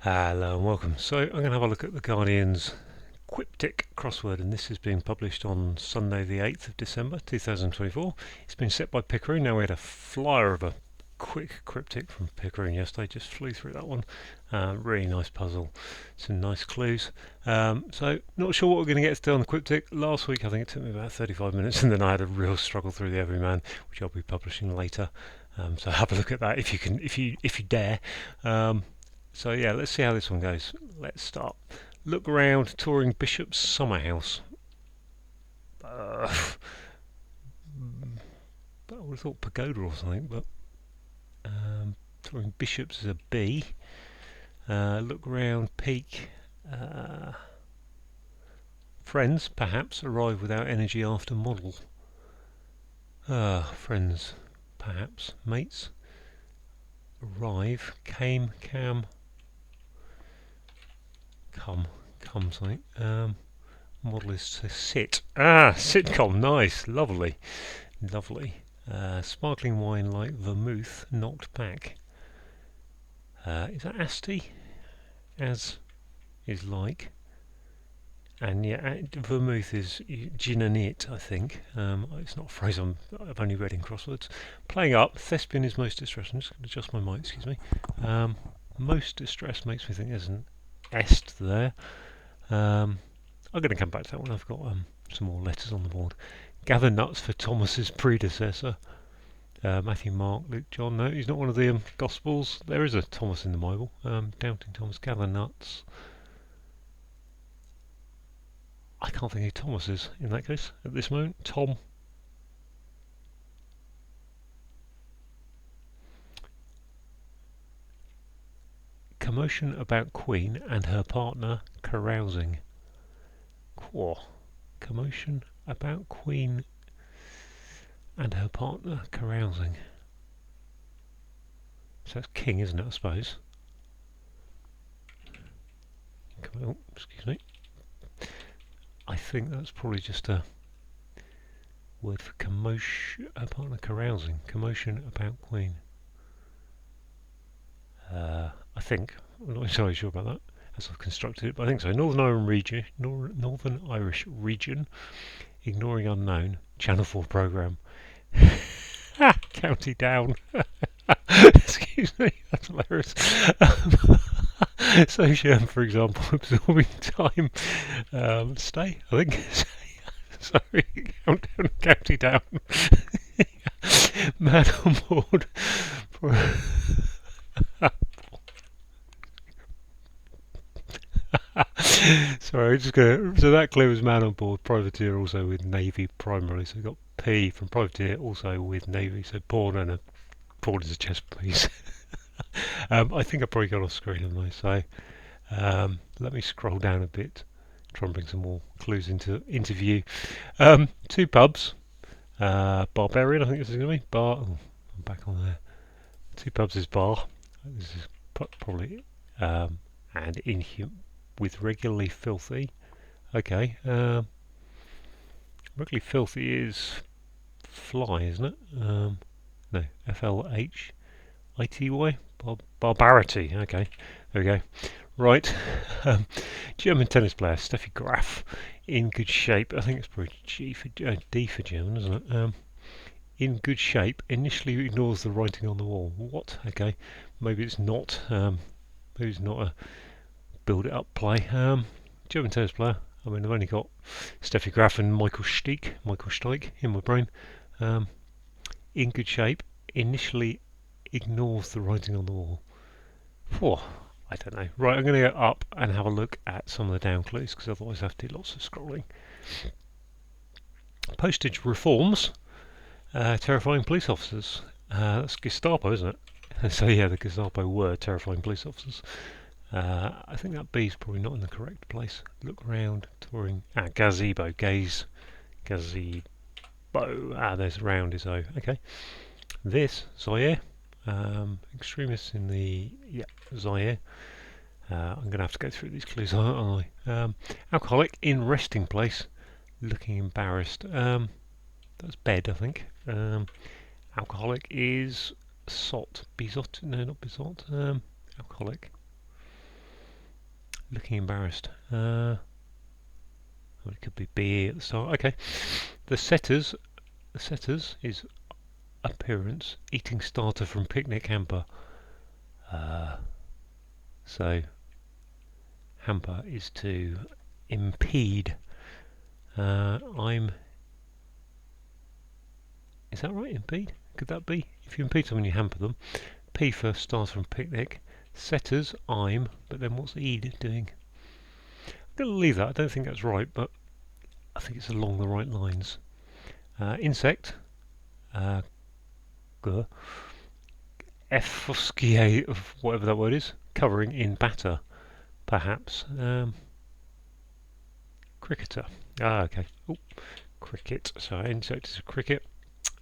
Hello and welcome. So I'm going to have a look at the Guardian's Quiptic crossword, and this is being published on Sunday the 8th of December 2024. It's been set by Picaroon. Now, we had a flyer of a quick cryptic from Picaroon yesterday, just flew through that one. Really nice puzzle, some nice clues. So not sure what we're going to get to do on the Quiptic. Last week I think it took me about 35 minutes, and then I had a real struggle through the Everyman, which I'll be publishing later. So have a look at that if you can, if you dare. So yeah, let's see how this one goes. Let's start. Look around touring Bishop's summer house. I would have thought pagoda or something, but touring Bishop's is a B. Look around, peak. Friends, perhaps, arrive without energy after model. Friends, perhaps. Mates, arrive. Came, cam. Come something. Model is to sit. Sitcom, nice, lovely. Sparkling wine like vermouth knocked back. Is that asti? As is like. And yeah, vermouth is gin and it, I think. It's not a phrase I've only read in crosswords. Playing up, thespian is most distressed. I'm just going to adjust my mic, excuse me. Most distressed makes me think there's an est there. I'm going to come back to that one. I've got some more letters on the board. Gather nuts for Thomas's predecessor. Matthew, Mark, Luke, John. No, he's not one of the Gospels. There is a Thomas in the Bible. Doubting Thomas. Gather nuts. I can't think who Thomas is in that case at this moment. Tom. Commotion about Queen and her partner carousing. Commotion about Queen and her partner carousing. So that's king, isn't it, I suppose? Oh, excuse me. I think that's probably just a word for commotion, her partner carousing. Commotion about Queen. I think. I'm not entirely sure about that as I've constructed it, but I think so. Northern Irish region, ignoring unknown, Channel 4 programme. County Down. Excuse me, that's hilarious. So, for example, absorbing time. Stay, I think. Sorry, Countdown, County Down. Man on board. Sorry, just gonna. So that clue was man on board, privateer also with navy primarily. So we got P from privateer also with navy. So pawn and a pawn is a chess piece. I think I probably got off screen on those. So let me scroll down a bit, try and bring some more clues into view. Two pubs. Barbarian, I think this is going to be bar. Oh, I'm back on there. Two pubs is bar. This is probably and inhuman. With regularly filthy. Okay. Regularly filthy is fly, isn't it? No. FLHITY. Barbarity. Okay. There we go. Right. German tennis player Steffi Graf in good shape. I think it's probably D for German, isn't it? In good shape. Initially ignores the writing on the wall. What? Okay. Maybe it's not. Maybe it's not a build it up play. German tennis player. I mean, I've only got Steffi Graf and Michael Stich in my brain. In good shape. Initially ignores the writing on the wall. I don't know. Right, I'm going to go up and have a look at some of the down clues because otherwise I have to do lots of scrolling. Postage reforms. Terrifying police officers. That's Gestapo, isn't it? So yeah, the Gestapo were terrifying police officers. I think that B is probably not in the correct place. Look around, touring. Gazebo, gaze, gazebo. There's round is O. Okay. This, Zaire. Extremists in the, Zaire. I'm going to have to go through these clues, aren't I? Alcoholic in resting place, looking embarrassed. That's bed, I think. Alcoholic is sot. Bizot? No, not bizot. Alcoholic. Looking embarrassed. Well, it could be BE at the start. Okay. The setters is appearance. Eating starter from picnic hamper. So hamper is to impede. I'm. Is that right? Impede? Could that be? If you impede someone, you hamper them. P for starter from picnic. Setters, I'm. But then what's Eid doing? I'm going to leave that. I don't think that's right, but I think it's along the right lines. Insect. Effuscate of whatever that word is. Covering in batter, perhaps. Cricketer. Okay. Ooh, cricket. So insect is a cricket,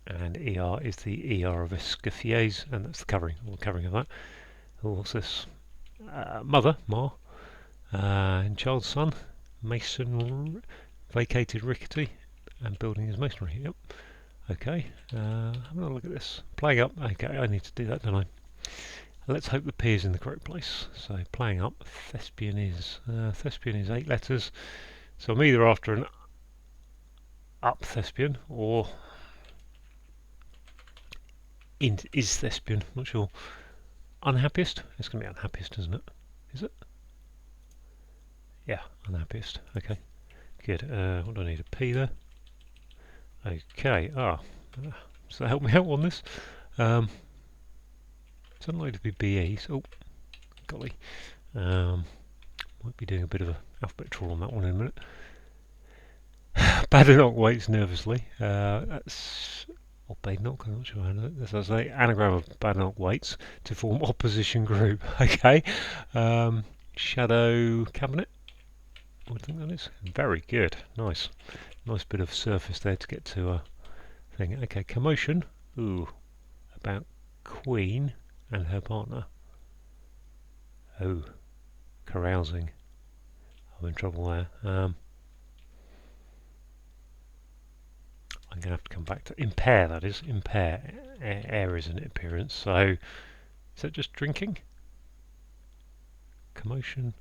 and ER is the ER of escoffiers, and that's the covering, or the covering of that. What's this? Mother, Ma, and child's son, mason, vacated rickety, and building is masonry. Yep. Okay. Have a look at this. Playing up. Okay, I need to do that, don't I? Let's hope the P is in the correct place. So playing up. Thespian is 8 letters. So I'm either after an up thespian or is thespian. Not sure. Unhappiest. It's going to be unhappiest, isn't it? Is it? Yeah, unhappiest. Okay. Good. What do I need? A P there. Okay. So help me out on this. It's unlikely to be BEs. Oh, golly. Might be doing a bit of an alphabet trawl on that one in a minute. Badenoch waits nervously. That's or Badenoch, I'm not sure. That's an anagram of Badenoch waits to form opposition group. Okay. Shadow cabinet. What do you think that is? Very good. Nice. Nice bit of surface there to get to a thing. Okay, commotion. Ooh, about Queen and her partner. Oh, carousing. I'm in trouble there. I'm going to have to come back to impair. That is impair. Air is an appearance. So is that just drinking? Commotion.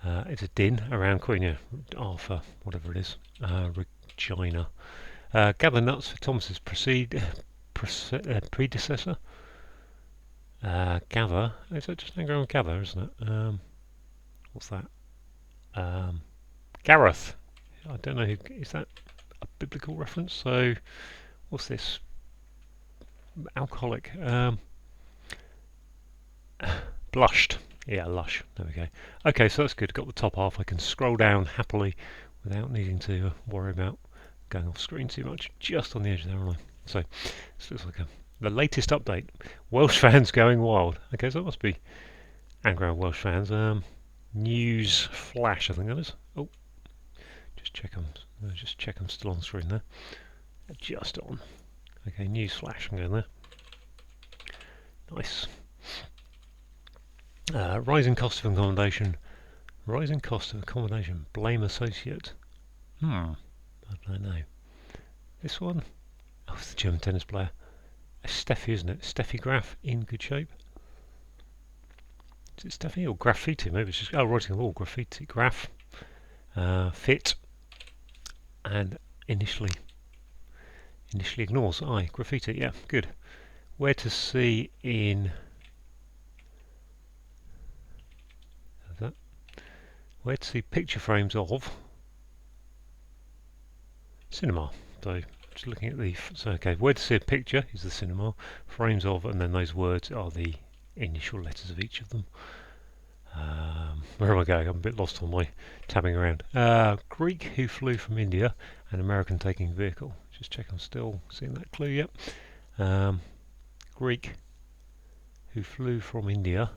It's a din around Queen. Yeah, Arthur, whatever it is. Regina. Gather nuts for Thomas's predecessor. Gather. Is that just an anagram of gather, isn't it? What's that? Gareth. I don't know. Is that a biblical reference? So, what's this? Alcoholic. Blushed. Yeah, lush. There we go. Okay, so that's good. Got the top half. I can scroll down happily without needing to worry about going off screen too much. Just on the edge there, aren't I? So, this looks like the latest update. Welsh fans going wild. Okay, so that must be anagram Welsh fans. News flash, I think that is. Oh, just check I'm still on screen there. Just on. Okay, news flash. I'm going there. Nice. Rising cost of accommodation. Rising cost of accommodation. Blame associate. I don't know. This one. Oh, it's the German tennis player. Steffi, isn't it? Steffi Graf in good shape. Is it Steffi or graffiti? Maybe it's just writing on the wall. Graffiti. Graph. Fit. And initially ignores. Graffiti. Yeah, good. Where to see in. That. Where to see picture frames of cinema. So just looking at the. So okay, where to see a picture is the cinema. Frames of, and then those words are the initial letters of each of them. Where am I going? I'm a bit lost on my tabbing around. Greek who flew from India, an American taking vehicle. Just check I'm still seeing that clue. Yep. Greek who flew from India,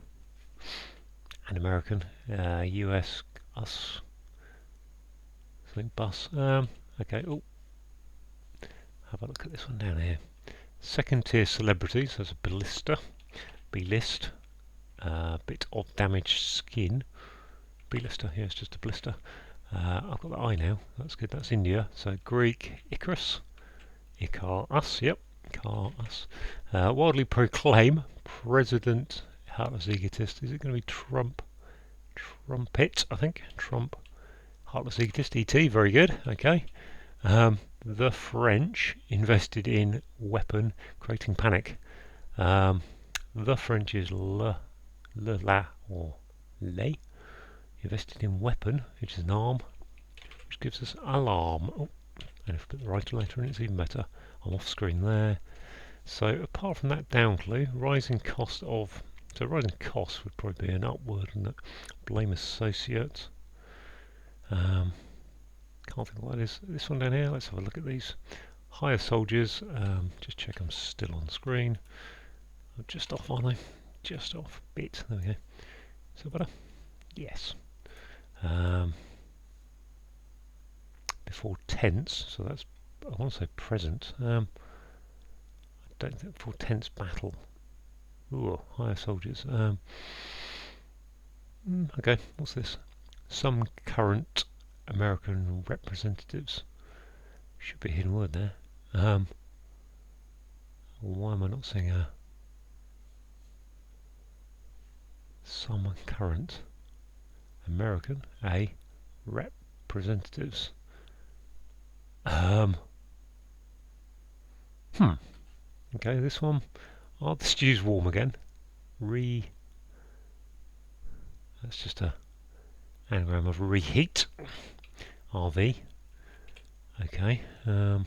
an American. US us. I think bus. Okay. Oh, have a look at this one down here. Second tier celebrities. There's a B-list. Bit of damaged skin. B-lister, yeah, it's just a blister. I've got the I now, that's good, that's India. So Greek, Icarus. Icarus, yep, Icarus. Wildly proclaim, President, heartless egotist. Is it going to be Trump? trumpet, I think. Trump. Heartless egotist, ET, very good. Okay. The French invested in weapon, creating panic. The French is la, or le. Invested in weapon, which is an arm, which gives us alarm. Oh, and if I put the right letter in, it's even better. I'm off screen there. So apart from that down clue, rising cost of... So rising cost would probably be an upward, and blame associates. Can't think what that is. This one down here, let's have a look at these. Hire soldiers, just check I'm still on screen. I'm just off, aren't I? Just off, bit, there we go. Is that better? Yes. Before tense, so that's, I want to say present. I don't think before tense battle. Ooh, hire soldiers. Okay, what's this? Some current American representatives. Should be a hidden word there. Why am I not seeing some current American representatives? Okay, this one. Are the stews warm again? That's just a anagram of reheat. RV. Okay. I'll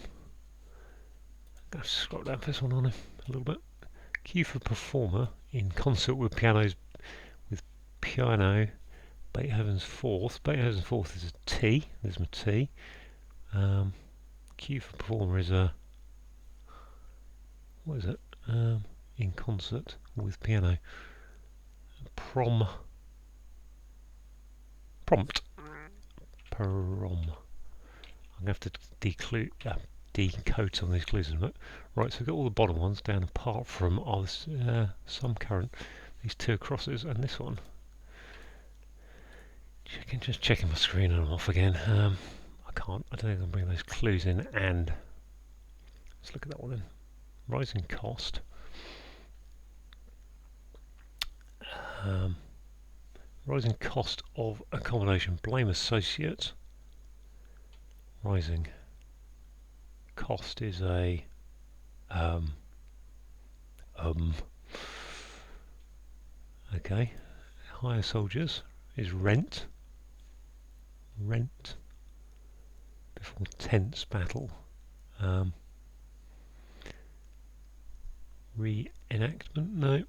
scroll down for this one on a little bit. Cue for performer in concert with piano. Beethoven's fourth. Beethoven's fourth is a T. There's my T. Cue for performer is a... What is it? In concert with piano. Prompt. I'm going to have to decode some of these clues in a bit. Right, so we've got all the bottom ones down apart from some current. These two crosses and this one. Just checking my screen and I'm off again. I don't think I can bring those clues in, and let's look at that one then. Rising cost. Rising cost of accommodation. Blame associates. Rising cost is a okay. Hire soldiers is rent. Before tense battle. Reenactment, no.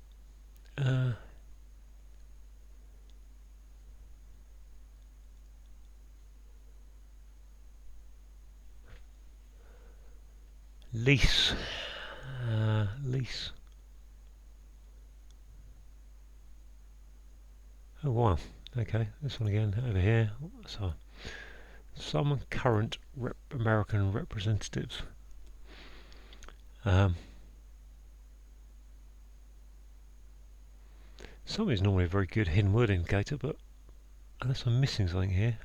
Lease. Lease. Oh wow. Okay, this one again over here. So, some current American representatives. Some is normally a very good hidden word indicator, but unless I'm missing something here,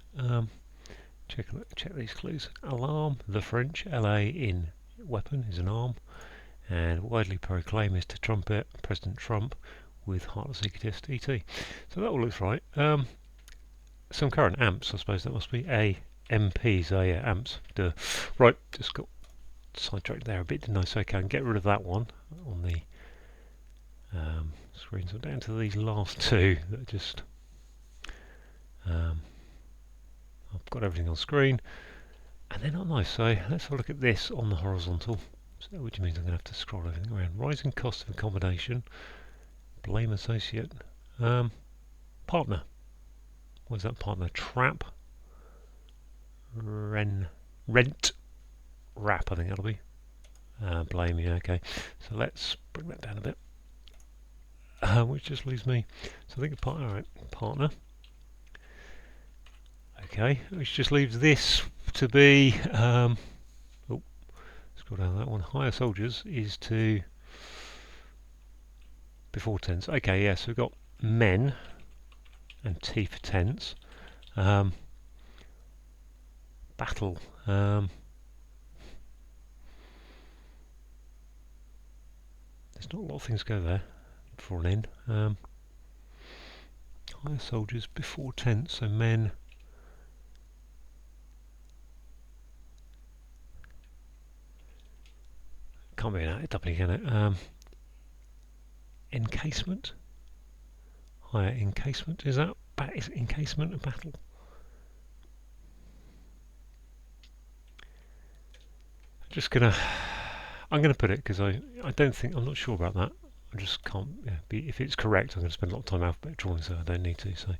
check these clues. Alarm, the French, LA in weapon is an arm, and widely proclaimed is to trumpet President Trump with heartless egotist ET. So that all looks right. Some current amps, I suppose that must be AMPs, amps. Duh. Right, just got sidetracked there a bit, didn't I? So I can get rid of that one on the screen. So down to these last two that are just I've got everything on screen, and they're not nice. So let's have a look at this on the horizontal, which means I'm going to have to scroll everything around. Rising cost of accommodation. Blame associate. Partner. What is that partner? Trap. Rent. Wrap, I think that'll be. Blame, yeah, okay. So let's bring that down a bit. Which just leaves me. So I think a partner, alright, partner. Okay, which just leaves this to be. Oh, scroll down that one. Hire soldiers is to. Before tense. Okay, yeah, so we've got men and T for tense. Battle. There's not a lot of things go there for an end. Hire soldiers before tents, so men. Can't be an AW, can it? Encasement. Hire encasement. Is encasement a battle? I'm gonna put it because I don't think, I'm not sure about that. I just can't. Yeah, if it's correct, I'm going to spend a lot of time alphabet drawing, so I don't need to. So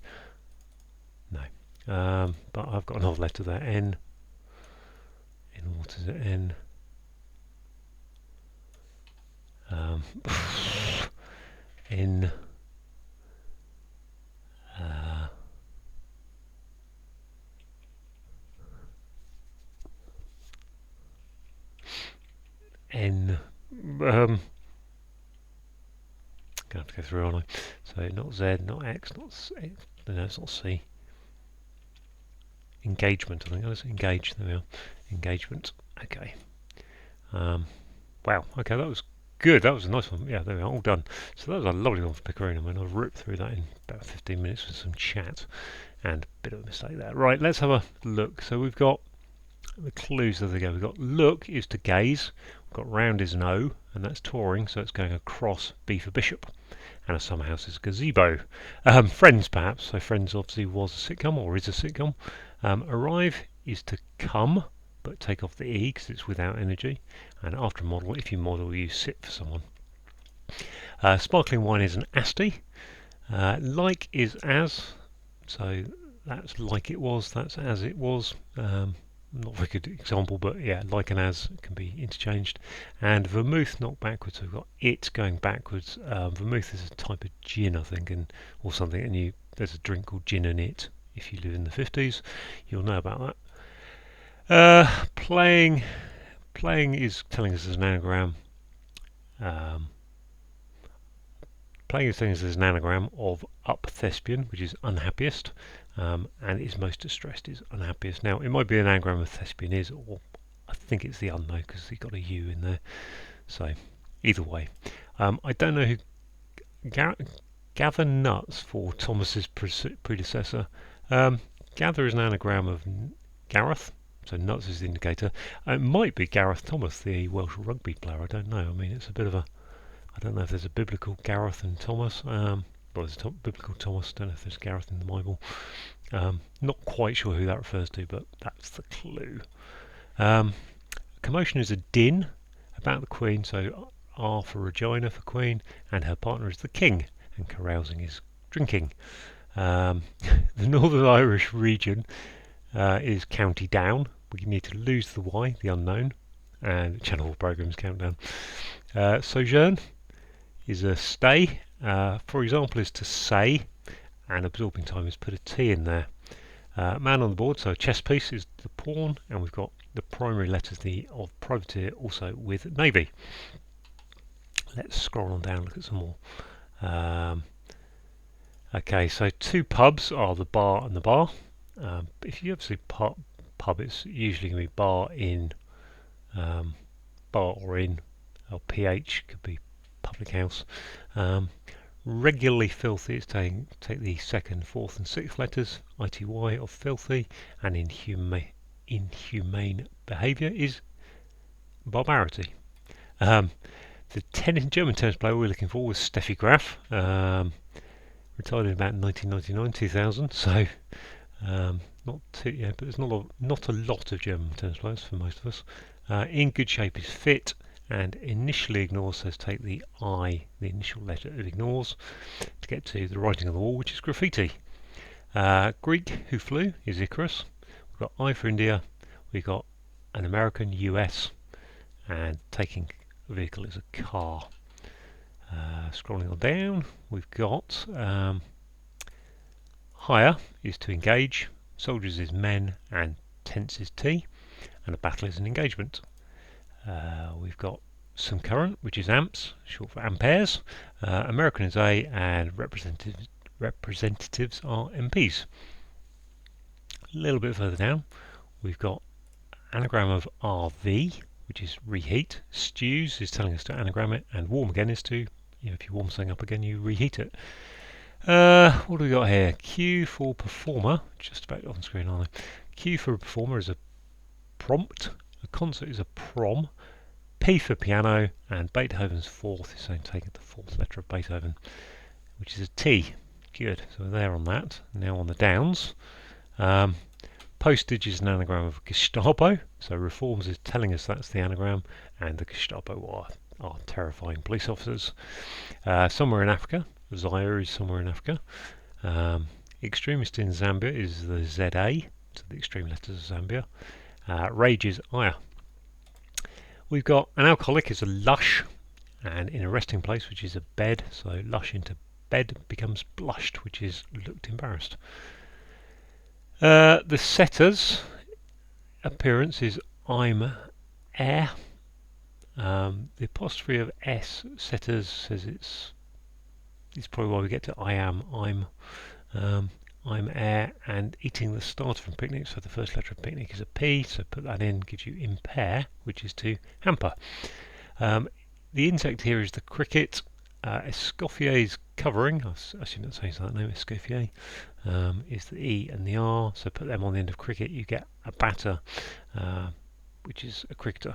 no. But I've got another letter there. N. What is it? N. N. N. Gonna have to go through, aren't I? So not Z, not X, not C. No, it's not C. Engagement, I think. Let's engage. There we are. Engagement. Okay. Wow. Okay, that was good. That was a nice one. Yeah, there we are. All done. So that was a lovely one for Picaroon. I mean, I've ripped through that in about 15 minutes with some chat and a bit of a mistake there. Right, let's have a look. So we've got the clues. There they go. We've got look is to gaze. We've got round is an O, and that's touring, so it's going across B for bishop. And a summer house is a gazebo. Friends, perhaps. So Friends obviously was a sitcom, or is a sitcom. Arrive is to come, but take off the E because it's without energy. And after model, if you model, you sit for someone. Sparkling wine is an asti. Like is as, so that's like it was, that's as it was. Not a very good example, but yeah, like and as can be interchanged. And vermouth not backwards, so we've got it going backwards. Vermouth is a type of gin, I think, or something, and there's a drink called gin and it. If you live in the 50s, you'll know about that. Playing is telling us there's an anagram. Playing is telling us there's an anagram of up thespian, which is unhappiest. And is most distressed is unhappiest. Now, it might be an anagram of thespian is, or I think it's the unknown because you've got a U in there. So, either way. I don't know who gather nuts for Thomas's predecessor. Gather is an anagram of Gareth, so nuts is the indicator. It might be Gareth Thomas, the Welsh rugby player. I don't know. I mean, it's a bit of a. I don't know if there's a biblical Gareth and Thomas. Well, there's a biblical Thomas. Don't know if there's Gareth in the Bible. Not quite sure who that refers to, but that's the clue. Commotion is a din about the Queen, so R for Regina for Queen, and her partner is the King, and carousing is drinking. The Northern Irish region is County Down. We need to lose the Y, the unknown, and Channel 4 programmes countdown. Sojourn is a stay. For example, is to say, and absorbing time is put a T in there. Man on the board, so chess piece is the pawn, and we've got the primary letters of privateer also with navy. Let's scroll on down, look at some more. Okay, so two pubs are the bar and the bar. If you ever see pub, it's usually going to be bar in, bar or in, or PH could be public house. Regularly filthy is take the second, fourth and sixth letters, ITY of filthy, and inhumane behaviour is barbarity. The German tennis player we were looking for was Steffi Graf, retired in about 1999, 2000, so not too, yeah, but there's not a lot of German tennis players for most of us. In good shape is fit, and initially ignores says take the I, the initial letter it ignores, to get to the writing on the wall, which is graffiti. Greek who flew is Icarus. We've got I for India, we've got an American, US, and taking a vehicle is a car. Scrolling on down, we've got hire is to engage, soldiers is men, and tense is T, and a battle is an engagement. We've got some current, which is amps, short for amperes. American is A, and representatives are MPs. A little bit further down, we've got anagram of RV, which is reheat. Stews is telling us to anagram it, and warm again is to, if you warm something up again, you reheat it. What do we got here? Q for performer, just about on screen, aren't they? Q for a performer is a prompt, a concert is a prom, P for piano, and Beethoven's fourth is saying take the fourth letter of Beethoven, which is a T. Good, so we're there on that. Now on the downs. Postage is an anagram of Gestapo, so reforms is telling us that's the anagram, and the Gestapo are terrifying police officers. Somewhere in Africa, Zaire is somewhere in Africa. Extremist in Zambia is the ZA, so the extreme letters of Zambia. Rage is ire. We've got an alcoholic is a lush, and in a resting place, which is a bed, so lush into bed becomes blushed, which is looked embarrassed. The setter's appearance is I'm air. The apostrophe of S setters says it's probably why we get to I am, I'm air, and eating the starter from picnic, so the first letter of picnic is a P, so put that in, gives you impair, which is to hamper. The insect here is the cricket. Escoffier's covering, I assume that's how you say that name, Escoffier, is the E and the R, so put them on the end of cricket, you get a batter, which is a cricketer.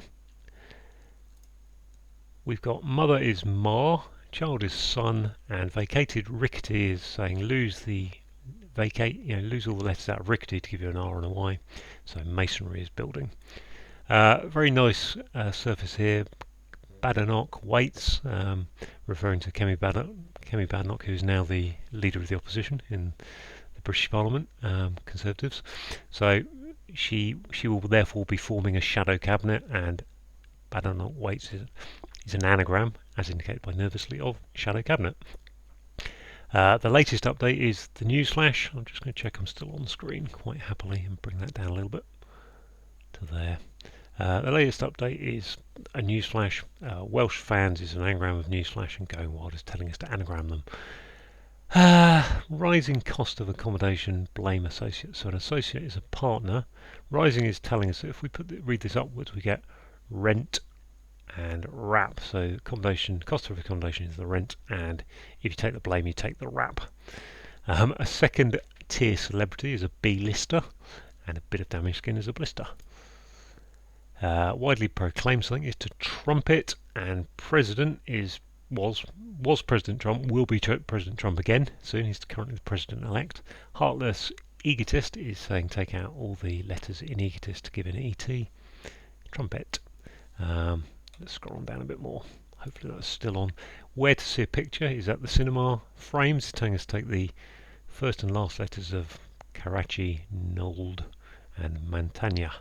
We've got mother is ma, child is son, and vacated rickety is saying lose all the letters out of rickety to give you an R and a Y, so masonry is building. Very nice surface here. Badenoch waits, referring to Kemi Badenoch, who's now the leader of the opposition in the British Parliament, Conservatives. So she will therefore be forming a shadow cabinet, and Badenoch waits is an anagram, as indicated by nervously, of shadow cabinet. The latest update is the newsflash. I'm just going to check I'm still on screen quite happily and bring that down a little bit to there. The latest update is a newsflash. Welsh fans is an anagram of newsflash, and Going Wild is telling us to anagram them. Rising cost of accommodation, blame associate. So an associate is a partner. Rising is telling us that if we read this upwards, we get rent and wrap. So accommodation, cost of accommodation is the rent, and if you take the blame, you take the wrap. A second tier celebrity is a B-lister, and a bit of damaged skin is a blister. Widely proclaimed something is to trumpet, and president was President Trump, will be President Trump again soon. He's currently the president-elect. Heartless egotist is saying take out all the letters in egotist to give an ET. Trumpet. Let's scroll on down a bit more. Hopefully that's still on. Where to see a picture is at the cinema. Frames telling us to take the first and last letters of Karachi, Nold, and Mantanya.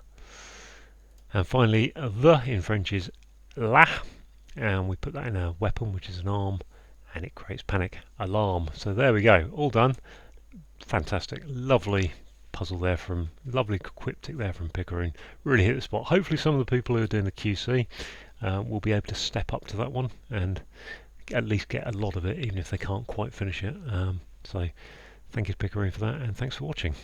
And finally, the in French is la, and we put that in a weapon, which is an arm, and it creates panic alarm. So there we go, all done. Fantastic, lovely puzzle there lovely quiptic there from Picaroon. Really hit the spot. Hopefully some of the people who are doing the QC will be able to step up to that one and at least get a lot of it, even if they can't quite finish it. So thank you to Picaroon for that, and thanks for watching.